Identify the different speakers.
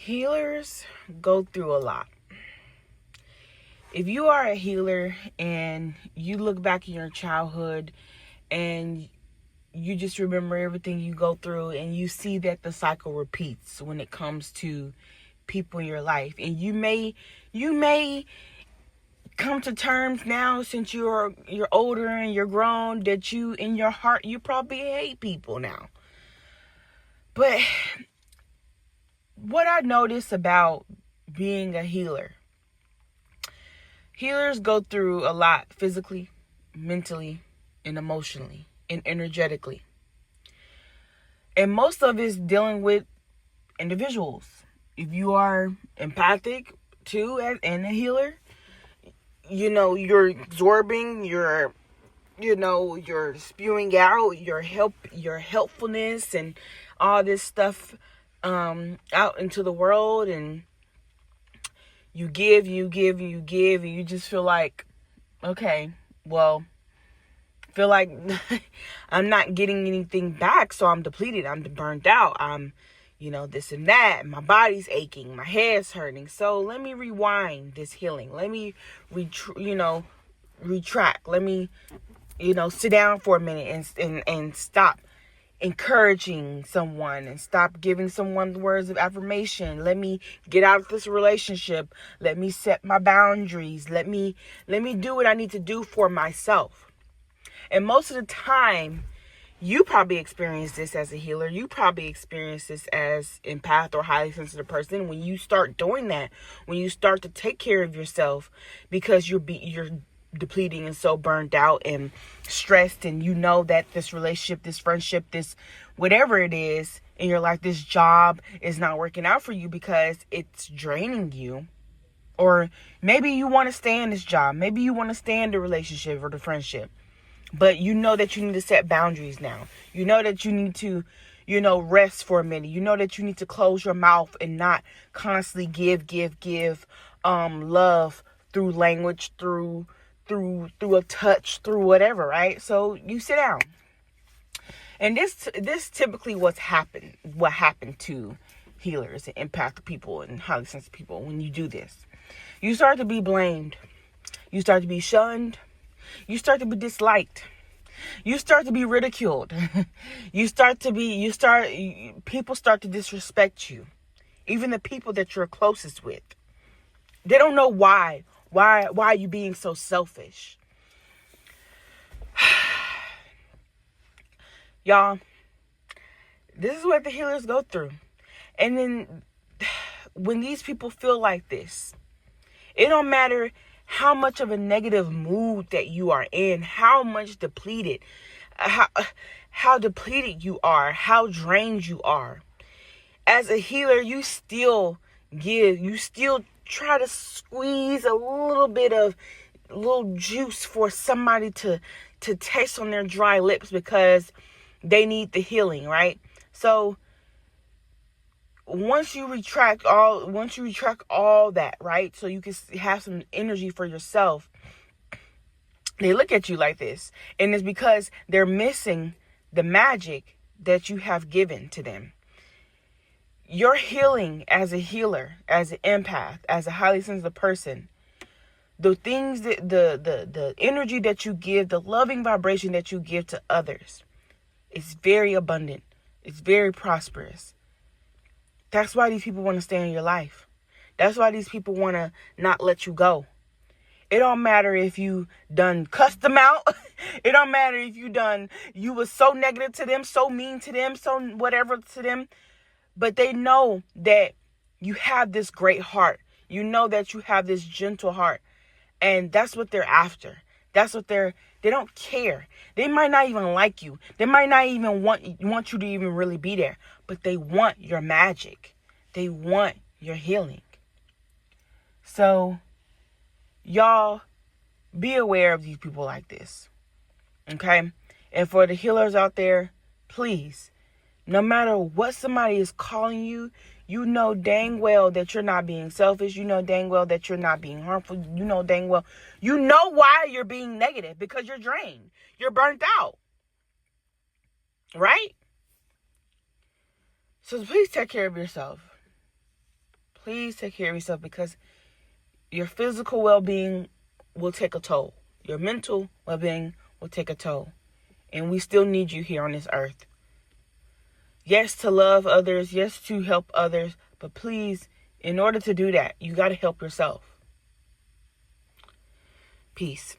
Speaker 1: Healers go through a lot. If you are a healer and you look back in your childhood and you just remember everything you go through and you see that the cycle repeats when it comes to people in your life, and you may come to terms now, since you're older and you're grown, that you in your heart you probably hate people now. But what I notice about being a healer, healers go through a lot physically, mentally, and emotionally, and energetically. And most of it's dealing with individuals. If you are empathic too and a healer, you're absorbing, you're spewing out your helpfulness and all this stuff out into the world, and you give, and you just feel like, okay, well, feel like I'm not getting anything back, so I'm depleted, I'm burnt out, I'm this and that, my body's aching, my head's hurting, so let me rewind this healing, let me retract, let me sit down for a minute and stop encouraging someone and stop giving someone words of affirmation. Let me get out of this relationship. Let me set my boundaries. Let me do what I need to do for myself. And most of the time, you probably experience this as a healer. You probably experience this as empath or highly sensitive person. When you start doing that, when you start to take care of yourself, because you're depleting and so burned out and stressed, and you know that this relationship, this friendship, this whatever it is in your life, this job is not working out for you because it's draining you. Or maybe you want to stay in this job, maybe you want to stay in the relationship or the friendship, but you know that you need to set boundaries now. You know that you need to rest for a minute. You know that you need to close your mouth and not constantly give love through language, through a touch, through whatever, right? So you sit down. And this typically what happened to healers and empathic people and highly sensitive people. When you do this, you start to be blamed, you start to be shunned, you start to be disliked, you start to be ridiculed, people start to disrespect you. Even the people that you're closest with, they don't know why are you being so selfish? Y'all, this is what the healers go through. And then when these people feel like this, it don't matter how much of a negative mood that you are in, how much depleted, how depleted you are, how drained you are. As a healer, you still give, you still try to squeeze a little juice for somebody to taste on their dry lips, because they need the healing, right? So once you retract all that, right, so you can have some energy for yourself, they look at you like this, and it's because they're missing the magic that you have given to them. Your healing as a healer, as an empath, as a highly sensitive person, the things that the energy that you give, the loving vibration that you give to others, is very abundant. It's very prosperous. That's why these people want to stay in your life. That's why these people want to not let you go. It don't matter if you done cussed them out. It don't matter if you was so negative to them, so mean to them, so whatever to them. But they know that you have this great heart. You know that you have this gentle heart. And that's what they're after. That's what they don't care. They might not even like you. They might not even want you to even really be there. But they want your magic. They want your healing. So, y'all, be aware of these people like this. Okay? And for the healers out there, please, no matter what somebody is calling you, you know dang well that you're not being selfish. You know dang well that you're not being harmful. You know dang well. You know why you're being negative, because you're drained. You're burnt out. Right? So please take care of yourself. Please take care of yourself, because your physical well-being will take a toll. Your mental well-being will take a toll. And we still need you here on this earth. Yes, to love others. Yes, to help others. But please, in order to do that, you got to help yourself. Peace.